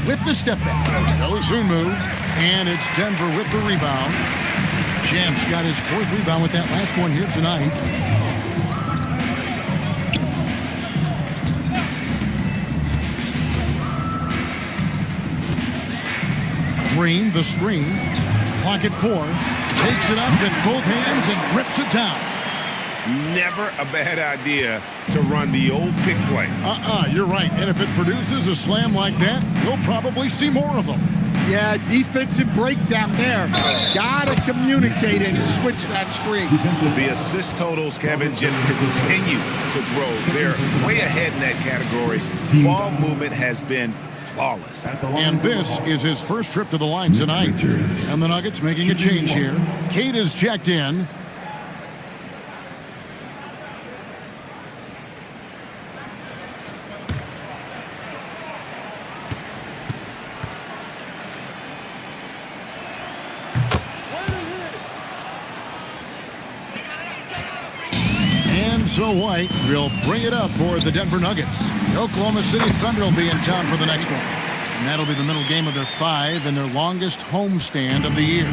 [SPEAKER 1] With the step back. Dosunmu. And it's Denver with the rebound. Champ's got his 4th rebound with that last one here tonight. Green, the screen. Clock at 4. Takes it up with both hands and rips it down.
[SPEAKER 6] Never a bad idea to run the old pick play.
[SPEAKER 1] You're right. And if it produces a slam like that, you'll probably see more of them.
[SPEAKER 3] Yeah, defensive breakdown there. Gotta communicate and switch that screen.
[SPEAKER 2] The assist totals, Kevin, just continue to grow. They're way ahead in that category. Ball movement has been flawless.
[SPEAKER 1] And this is his first trip to the line tonight. And the Nuggets making a change here. Kate is checked in. So White will bring it up for the Denver Nuggets. The Oklahoma City Thunder will be in town for the next one. And that'll be the middle game of their 5 and their longest homestand of the year.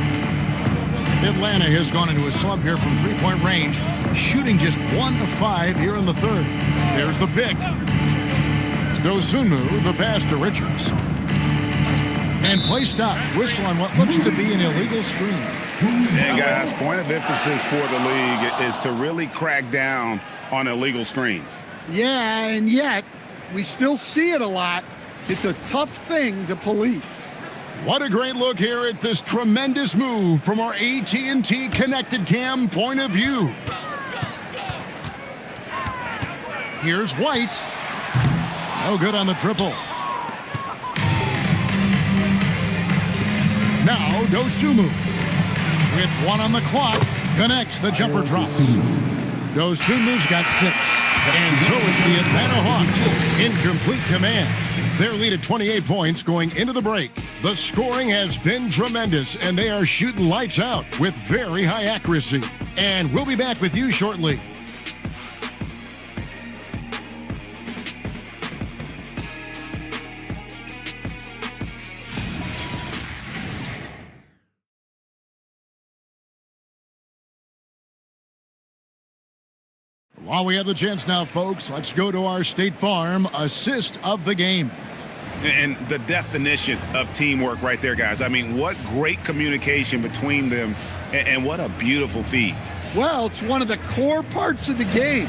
[SPEAKER 1] Atlanta has gone into a slump here from 3-point range, shooting just 1 of 5 here in the 3rd. There's the pick. Dosunmu, the pass to Richards. And play stops. Whistle on what looks to be an illegal screen.
[SPEAKER 2] And guys, point of emphasis for the league is to really crack down on illegal screens.
[SPEAKER 3] Yeah, and yet we still see it a lot. It's a tough thing to police.
[SPEAKER 1] What a great look here at this tremendous move from our AT&T Connected Cam point of view. Here's White. No good on the triple. Now Dosumu. With 1 on the clock, connects the jumper drops. Dosumu's got 6. And so it's the Atlanta Hawks in complete command. Their lead at 28 points going into the break. The scoring has been tremendous, and they are shooting lights out with very high accuracy. And we'll be back with you shortly. While we have the chance now, folks, let's go to our State Farm assist of the game.
[SPEAKER 6] And the definition of teamwork right there, guys. I mean, what great communication between them, and what a beautiful feed.
[SPEAKER 3] Well, it's one of the core parts of the game.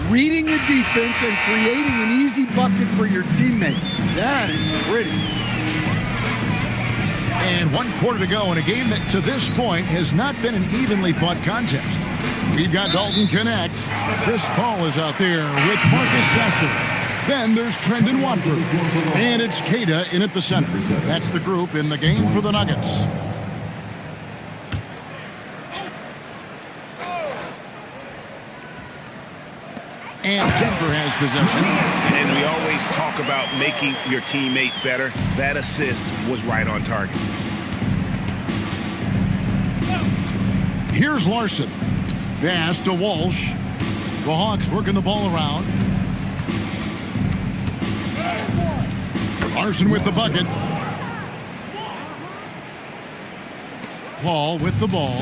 [SPEAKER 3] Reading the defense and creating an easy bucket for your teammate. That is pretty.
[SPEAKER 1] And 1 quarter to go in a game that to this point has not been an evenly fought contest. We've got Dalton Connect. Chris Paul is out there with Marcus Sasser. Then there's Trendon Watford. And it's Cada in at the center. That's the group in the game for the Nuggets. And Denver has possession.
[SPEAKER 6] And we always talk about making your teammate better. That assist was right on target.
[SPEAKER 1] Here's Larson. Pass to Walsh. The Hawks working the ball around. Larson with the bucket. Paul with the ball.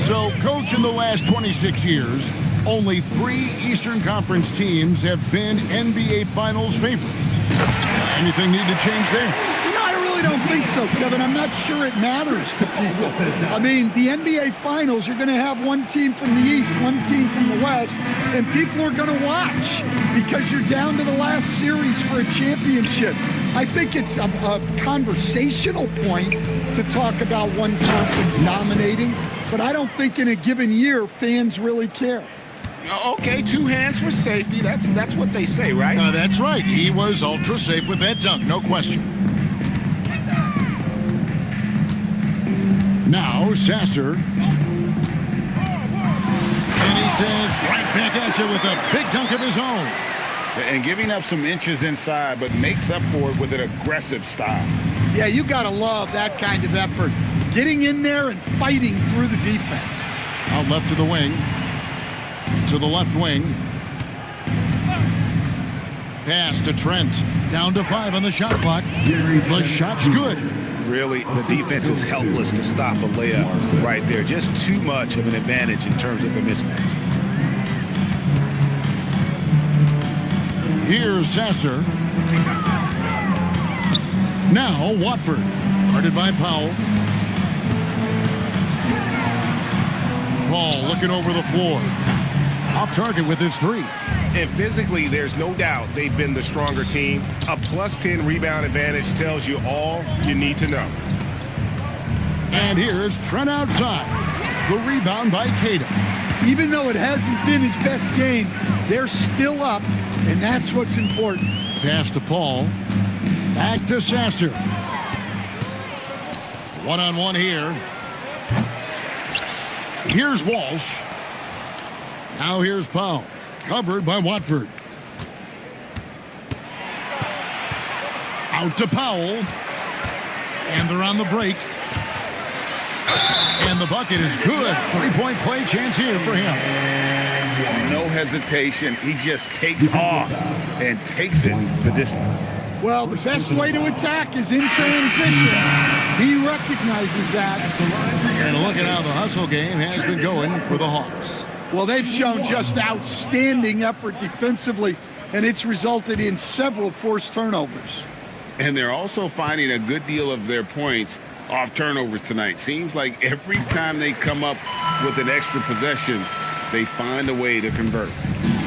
[SPEAKER 1] So, coach, in the last 26 years, only 3 Eastern Conference teams have been NBA Finals favorites. Anything need to change there?
[SPEAKER 3] I don't think so, Kevin. I'm not sure it matters to people. I mean, the NBA Finals, you're going to have one team from the East, one team from the West, and people are going to watch because you're down to the last series for a championship. I think it's a conversational point to talk about one conference dominating, but I don't think in a given year fans really care.
[SPEAKER 6] Okay, 2 hands for safety. That's what they say, right?
[SPEAKER 1] That's right. He was ultra safe with that dunk, no question. Now, Sasser. And he says, right back at you with a big dunk of his own.
[SPEAKER 2] And giving up some inches inside, but makes up for it with an aggressive style.
[SPEAKER 3] Yeah, you got to love that kind of effort. Getting in there and fighting through the defense.
[SPEAKER 1] Out left to the wing. To the left wing. Pass to Trent. Down to 5 on the shot clock. The shot's good.
[SPEAKER 6] Really, the defense is helpless to stop a layup right there. Just too much of an advantage in terms of the mismatch.
[SPEAKER 1] Here's Sasser. Now Watford. Guarded by Powell. Paul looking over the floor. Off target with his 3.
[SPEAKER 6] And physically, there's no doubt they've been the stronger team. A +10 rebound advantage tells you all you need to know.
[SPEAKER 1] And here's Trent outside. The rebound by Cada.
[SPEAKER 3] Even though it hasn't been his best game, they're still up, and that's what's important.
[SPEAKER 1] Pass to Paul. Back to Sasser. 1-on-1 here. Here's Walsh. Now here's Powell. Covered by Watford. Out to Powell. And they're on the break. And the bucket is good. 3-point play chance here for him.
[SPEAKER 2] No hesitation. He just takes off and takes it the distance.
[SPEAKER 3] Well, the best way to attack is in transition. He recognizes that.
[SPEAKER 1] And look at how the hustle game has been going for the Hawks.
[SPEAKER 3] Well, they've shown just outstanding effort defensively, and it's resulted in several forced turnovers.
[SPEAKER 2] And they're also finding a good deal of their points off turnovers tonight. Seems like every time they come up with an extra possession,
[SPEAKER 6] they find a way to convert.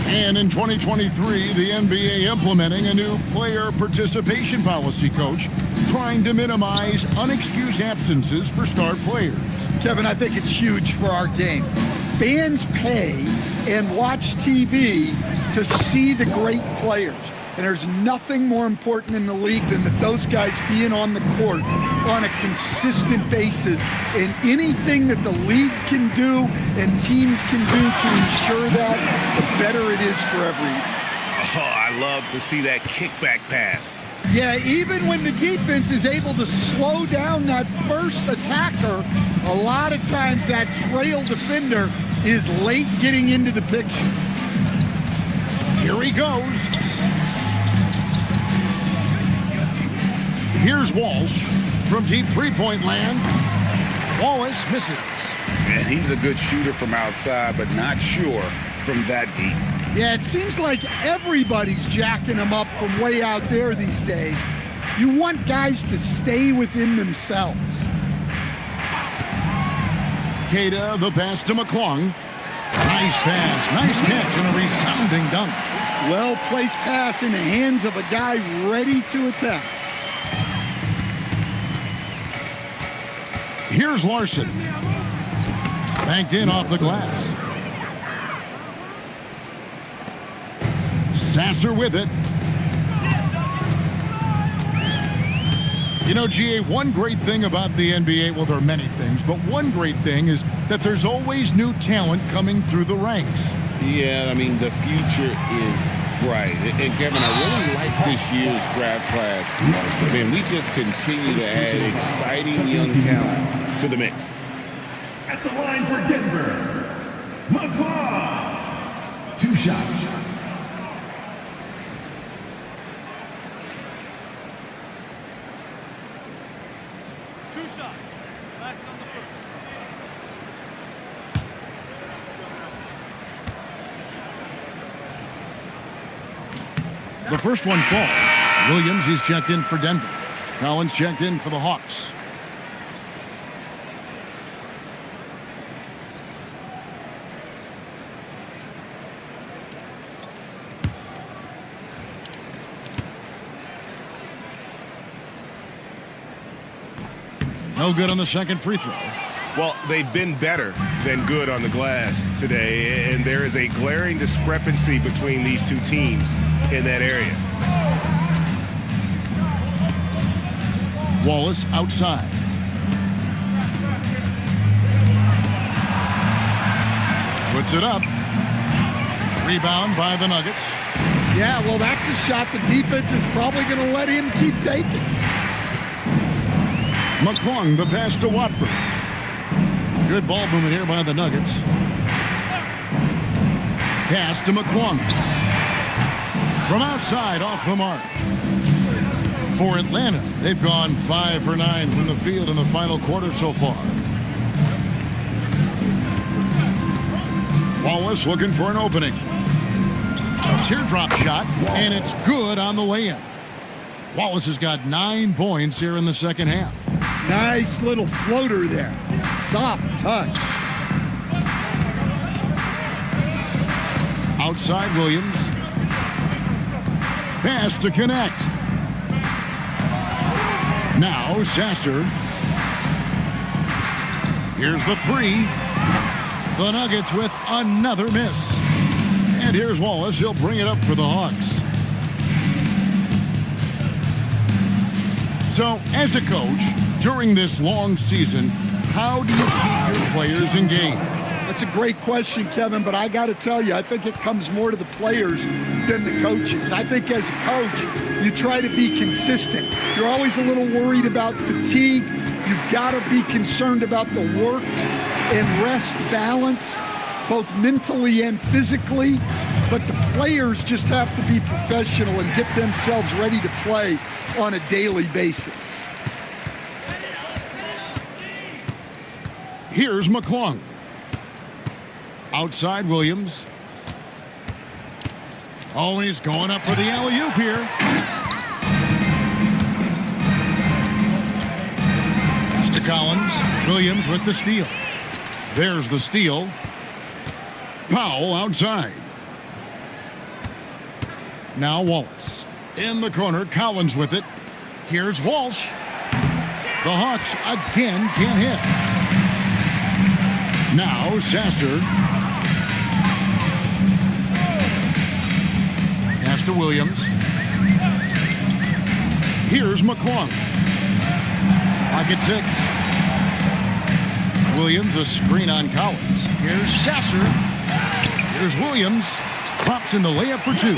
[SPEAKER 1] And in 2023, the NBA implementing a new player participation policy, Coach, trying to minimize unexcused absences for star players.
[SPEAKER 3] Kevin, I think it's huge for our game. Fans pay and watch TV to see the great players. And there's nothing more important in the league than that those guys being on the court on a consistent basis. And anything that the league can do and teams can do to ensure that, the better it is for everyone.
[SPEAKER 6] Oh, I love to see that kickback pass.
[SPEAKER 3] Yeah, even when the defense is able to slow down that first attacker, a lot of times that trail defender is late getting into the picture.
[SPEAKER 1] Here he goes. Here's Walsh from deep three-point land. Wallace misses.
[SPEAKER 2] And he's a good shooter from outside, but not sure from that deep.
[SPEAKER 3] Yeah, it seems like everybody's jacking them up from way out there these days. You want guys to stay within themselves.
[SPEAKER 1] Cada, the pass to McClung. Nice pass, nice catch, and a resounding dunk.
[SPEAKER 3] Well-placed pass in the hands of a guy ready to attack.
[SPEAKER 1] Here's Larson. Banked in off the glass. Sasser with it. You know, GA, one great thing about the NBA, well, there are many things, but one great thing is that there's always new talent coming through the ranks.
[SPEAKER 6] Yeah, I mean, the future is bright. And Kevin, I really like this year's draft class. Man, we just continue to add exciting young talent to the mix.
[SPEAKER 5] At the line for Denver, McClung. 2 shots.
[SPEAKER 1] The first one falls. Williams, he's checked in for Denver. Collins checked in for the Hawks. No good on the second free throw.
[SPEAKER 6] Well, they've been better than good on the glass today, and there is a glaring discrepancy between these two teams in that area.
[SPEAKER 1] Wallace outside. Puts it up. Rebound by the Nuggets.
[SPEAKER 3] Yeah, well, that's a shot the defense is probably going to let him keep taking.
[SPEAKER 1] McClung, the pass to Watford. Good ball movement here by the Nuggets. Pass to McClung. From outside, off the mark. For Atlanta, they've gone 5 for 9 from the field in the final quarter so far. Wallace looking for an opening. A teardrop shot, and it's good on the way in. Wallace has got 9 points here in the second half.
[SPEAKER 3] Nice little floater there. Soft touch.
[SPEAKER 1] Outside Williams. Pass to connect. Now Sasser. Here's the 3. The Nuggets with another miss. And here's Wallace. He'll bring it up for the Hawks. So, as a coach, during this long season, how do you keep your players engaged?
[SPEAKER 3] That's a great question, Kevin, but I got to tell you, I think it comes more to the players than the coaches. I think as a coach, you try to be consistent. You're always a little worried about fatigue. You've got to be concerned about the work and rest balance, both mentally and physically. But the players just have to be professional and get themselves ready to play on a daily basis.
[SPEAKER 1] Here's McClung. Outside Williams. Oh, he's going up for the alley-oop here. Pass to Collins. Williams with the steal. There's the steal. Powell outside. Now Wallace. In the corner, Collins with it. Here's Walsh. The Hawks again can't hit. Now Sasser. Pass to Williams. Here's McClung. Pocket 6. Williams, a screen on Collins. Here's Sasser. Here's Williams. Pops in the layup for 2.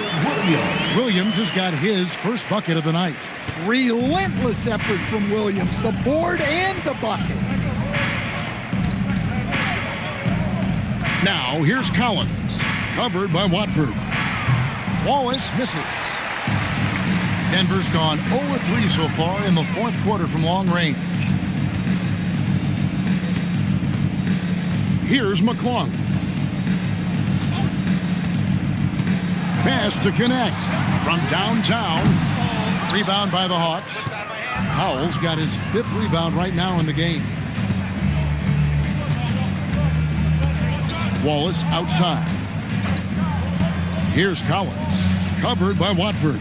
[SPEAKER 1] Williams has got his first bucket of the night.
[SPEAKER 3] Relentless effort from Williams, the board and the bucket.
[SPEAKER 1] Now here's Collins, covered by Watford. Wallace misses. Denver's gone 0-3 so far in the fourth quarter from long range. Here's McClung. Pass to connect from downtown. Rebound by the Hawks. Powell's got his 5th rebound right now in the game. Wallace outside. Here's Collins, covered by Watford.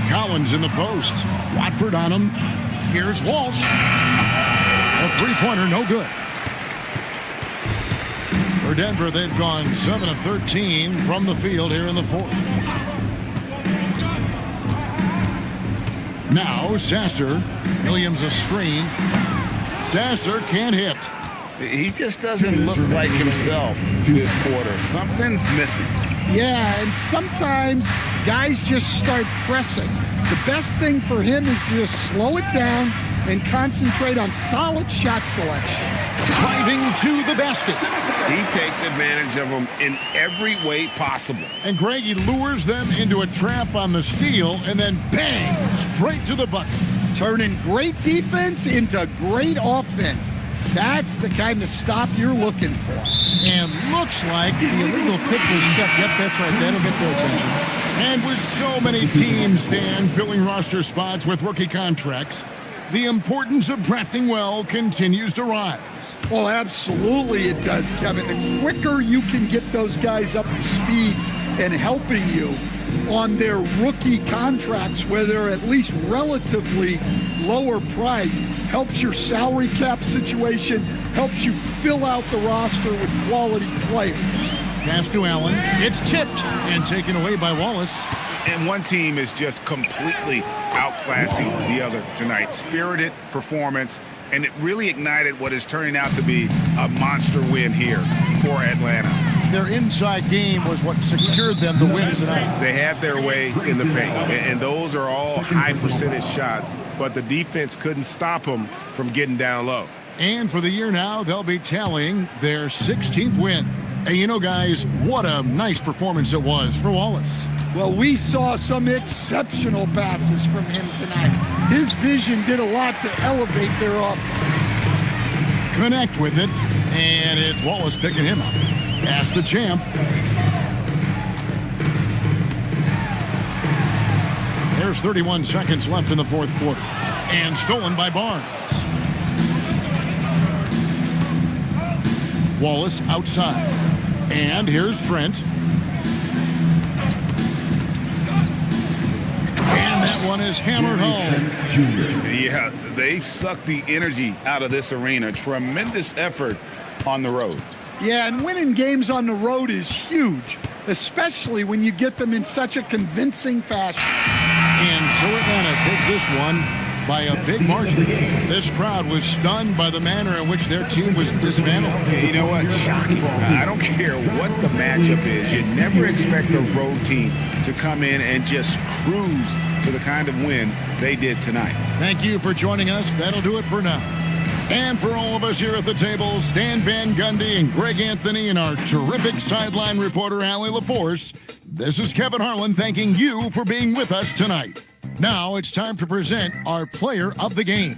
[SPEAKER 1] Collins in the post. Watford on him. Here's Walsh. A three-pointer, no good. For Denver, they've gone 7 of 13 from the field here in the fourth. Now Sasser. Williams a screen. Sasser can't hit.
[SPEAKER 2] He just doesn't look like himself this quarter. Something's missing.
[SPEAKER 3] Yeah, and sometimes guys just start pressing. The best thing for him is to just slow it down and concentrate on solid shot selection.
[SPEAKER 1] Driving to the basket.
[SPEAKER 2] He takes advantage of them in every way possible.
[SPEAKER 1] And Greg, he lures them into a trap on the steal and then bang, straight to the bucket.
[SPEAKER 3] Turning great defense into great offense. That's the kind of stop you're looking for.
[SPEAKER 1] And looks like the illegal pick was set. Yep, that's right. That'll get their attention. And with so many teams, Dan, filling roster spots with rookie contracts, the importance of drafting well continues to rise.
[SPEAKER 3] Well, absolutely it does, Kevin. The quicker you can get those guys up to speed and helping you on their rookie contracts, where they're at least relatively lower priced, helps your salary cap situation, helps you fill out the roster with quality players.
[SPEAKER 1] Pass to Allen. It's tipped and taken away by Wallace.
[SPEAKER 2] And one team is just completely outclassing the other tonight. Spirited performance, and it really ignited what is turning out to be a monster win here for Atlanta.
[SPEAKER 1] Their inside game was what secured them the win tonight.
[SPEAKER 6] They had their way in the paint, and those are all high percentage shots, but the defense couldn't stop them from getting down low.
[SPEAKER 1] And for the year now, they'll be tallying their 16th win. And you know, guys, what a nice performance it was for Wallace.
[SPEAKER 3] Well, we saw some exceptional passes from him tonight. His vision did a lot to elevate their offense.
[SPEAKER 1] Connect with it, and it's Wallace picking him up. Pass to Champ. There's 31 seconds left in the fourth quarter. And stolen by Barnes. Wallace outside. And here's Trent. And that one is hammered home.
[SPEAKER 2] Yeah, they've sucked the energy out of this arena. Tremendous effort on the road.
[SPEAKER 3] Yeah, and winning games on the road is huge, especially when you get them in such a convincing fashion.
[SPEAKER 1] And so Atlanta takes this one by a big margin. This crowd was stunned by the manner in which their team was dismantled.
[SPEAKER 2] You know what? Shocking. I don't care what the matchup is. You never expect a road team to come in and just cruise to the kind of win they did tonight.
[SPEAKER 1] Thank you for joining us. That'll do it for now. And for all of us here at the table, Stan Van Gundy and Greg Anthony and our terrific sideline reporter, Allie LaForce, this is Kevin Harlan thanking you for being with us tonight. Now it's time to present our player of the game.